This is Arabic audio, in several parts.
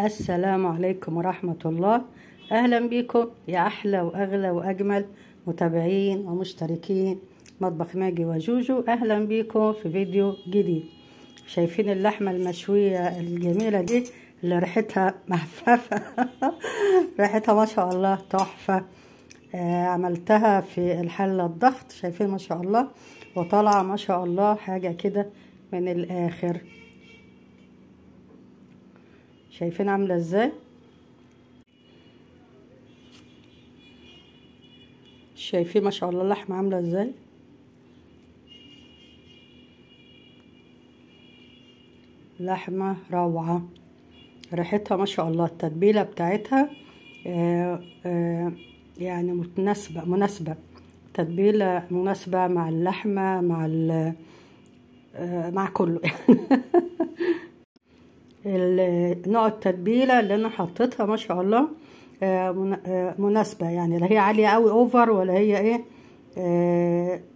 السلام عليكم ورحمة الله. أهلا بكم يا أحلى وأغلى وأجمل متابعين ومشتركين مطبخ ماجي وجوجو. أهلا بكم في فيديو جديد. شايفين اللحمة المشوية الجميلة دي اللي ريحتها محففة ريحتها ما شاء الله تحفة. عملتها في الحلة الضغط، شايفين ما شاء الله، وطالعة ما شاء الله حاجة كده من الآخر. شايفين عاملة ازاي؟ شايفين ما شاء الله اللحمة عاملة ازاي؟ لحمة روعة، ريحتها ما شاء الله، التتبيلة بتاعتها يعني مناسبة تتبيلة مناسبة مع اللحمة مع كله نوع التتبيلة اللي انا حطيتها ما شاء الله مناسبة، يعني لا هي عالية قوي اوفر ولا هي ايه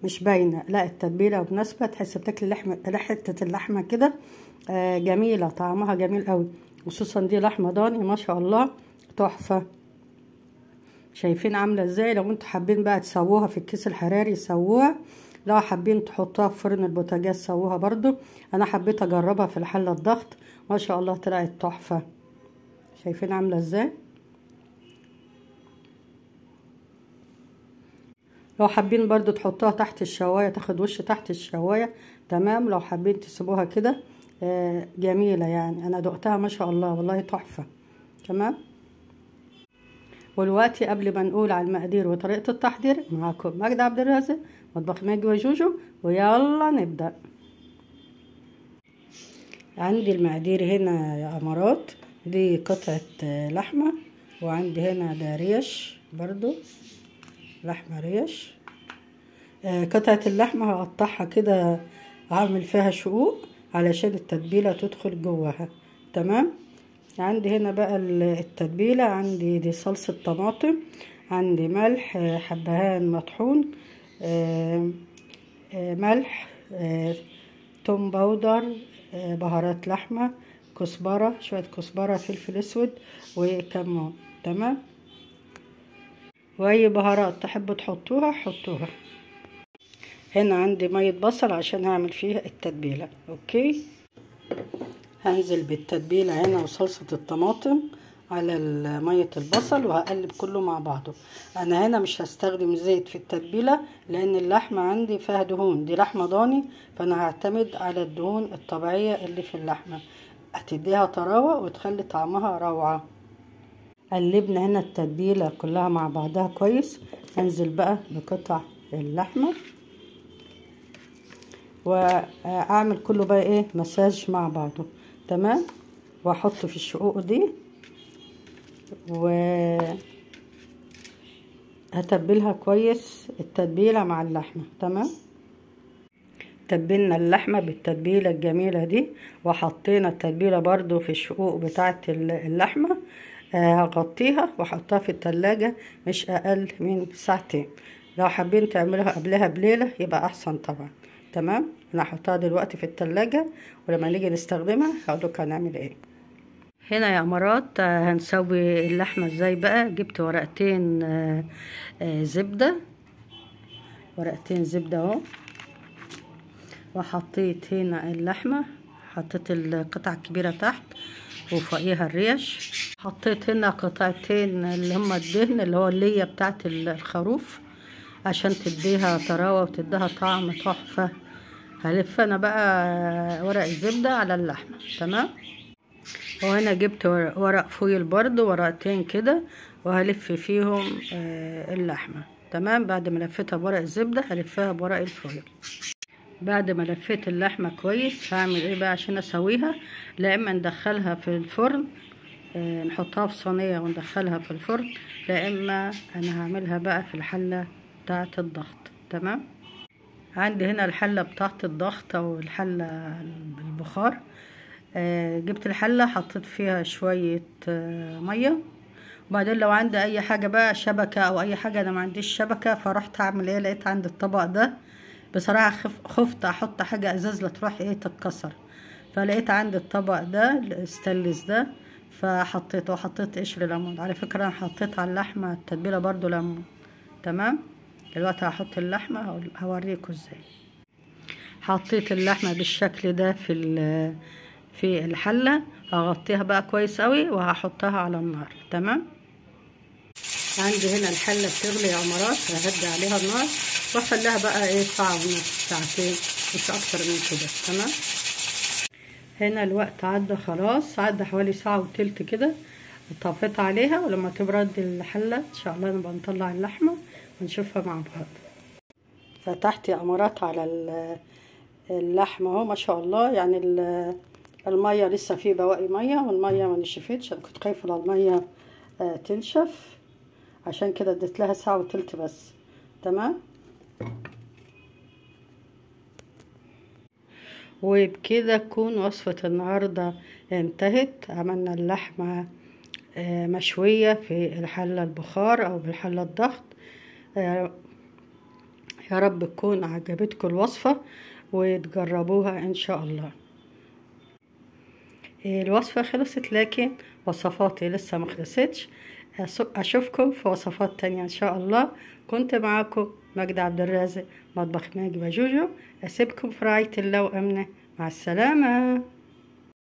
مش باينة، لا التتبيلة مناسبة. تحس بتاكل حتة اللحمة كده جميلة، طعمها جميل قوي، خصوصا دي لحمة ضاني ما شاء الله تحفة. شايفين عاملة ازاي؟ لو انتوا حابين بقى تسووها في الكيس الحراري سووها، لو حابين تحطوها في فرن البوتاجاز سووها برضو. انا حبيت اجربها في الحلة الضغط ما شاء الله طلعت تحفة. شايفين عاملة ازاي؟ لو حابين برضو تحطوها تحت الشواية تاخد وش تحت الشواية تمام. لو حابين تسيبوها كده جميلة، يعني انا دقتها ما شاء الله والله تحفة تمام. والوقت قبل ما نقول على المقادير وطريقة التحضير، معاكم ماجدة عبد الرازق مطبخ ماجي وجوجو، ويلا نبدأ. عندي المقادير هنا يا امارات، دي قطعة لحمة، وعندي هنا ده ريش برضو لحمة ريش. قطعة اللحمة هقطعها كده، هعمل فيها شقوق علشان التتبيلة تدخل جواها تمام. عندي هنا بقى التتبيلة، عندي دي صلصة طماطم، عندي ملح، حبهان مطحون، ملح، توم باودر، بهارات لحمة، كزبرة، شوية كزبرة، فلفل اسود وكمون تمام. واي بهارات تحبوا تحطوها حطوها. هنا عندي مية بصل عشان هعمل فيها التتبيلة. اوكي، هنزل بالتتبيلة هنا وصلصة الطماطم على مية البصل وهقلب كله مع بعضه. انا هنا مش هستخدم زيت في التتبيلة لان اللحمة عندي فيها دهون، دي لحمة ضاني، فانا هعتمد على الدهون الطبيعية اللي في اللحمة، هتديها طراوة وتخلي طعمها روعة. قلبنا هنا التتبيلة كلها مع بعضها كويس. انزل بقى بقطع اللحمة واعمل كله بقى ايه مساج مع بعضه تمام، واحط في الشقوق دي وهتبلها كويس التتبيلة مع اللحمة تمام. تبلنا اللحمة بالتتبيلة الجميلة دي وحطينا التتبيلة برضو في الشقوق بتاعة اللحمة. هغطيها واحطها في التلاجة مش اقل من ساعتين. لو حابين تعملوها قبلها بليلة يبقى احسن طبعا تمام. انا هحطها دلوقتي في التلاجة ولما نيجي نستخدمها هقولك هنعمل ايه. هنا يا امارات هنسوي اللحمة ازاي بقى. جبت ورقتين زبدة، ورقتين زبدة اهو، وحطيت هنا اللحمة، حطيت القطعة الكبيرة تحت وفوقيها الريش. حطيت هنا قطعتين اللي هما الدهن اللي هو اللية بتاعت الخروف عشان تديها طراوة وتديها طعم تحفة. هلف انا بقى ورق الزبدة على اللحمة تمام. وهنا جبت ورق فويل برضو ورقتين كده وهلف فيهم اللحمة تمام. بعد ما لفتها بورق الزبدة هلفها بورق الفويل. بعد ما لفيت اللحمة كويس هعمل ايه بقى عشان اسويها؟ لا اما ندخلها في الفرن، نحطها في صينية وندخلها في الفرن، لا اما انا هعملها بقى في الحلة بتاعة الضغط تمام. عندي هنا الحلة بتاعة الضغط او الحلة بالبخار. جبت الحلة حطيت فيها شوية مية، وبعدين لو عندي اي حاجة بقى شبكة او اي حاجة، انا ما عنديش شبكة فرحت اعمل ايه، لقيت عندي الطبق ده بصراحة خفت احط حاجة ازاز لا تروح ايه تتكسر، فلقيت عندي الطبق ده الستانلس ده فحطيته، وحطيت قشر ليمون. على فكرة انا حطيت على اللحمة التتبيلة برضو ليمون. تمام. دلوقتي هحط اللحمة هوريكم ازاي. حطيت اللحمة بالشكل ده في الحلة. هغطيها بقى كويس قوي وهحطها على النار. تمام. عندي هنا الحلة بتغلي يا عمرات، ههدي عليها النار واخليها بقى ايه ساعة ونص ساعتين، مش اكتر من كده. تمام. هنا الوقت عدى خلاص، عدى حوالي ساعة وتلت كده. طفيت عليها، ولما تبرد الحلة ان شاء الله نبقى نطلع اللحمة ونشوفها مع بعض. فتحت يا امارات على اللحمة اهو، ما شاء الله. يعني المية لسه فيه بواقي مية، والمية ما نشفتش. انا كنت خايفة المية تنشف، عشان كده اديت لها ساعة وتلت بس. تمام. وبكده تكون وصفة النهاردة انتهت. عملنا اللحمة مشوية في الحلة البخار او بالحلة الضغط. يا رب تكون عجبتكم الوصفة وتجربوها ان شاء الله. الوصفة خلصت، لكن وصفاتي لسه ما خلصتش. اشوفكم في وصفات تانية ان شاء الله. كنت معاكم ماجدة عبد الرازق، مطبخ ناجي بجوجو. اسيبكم في رعاية الله وامنه. مع السلامة.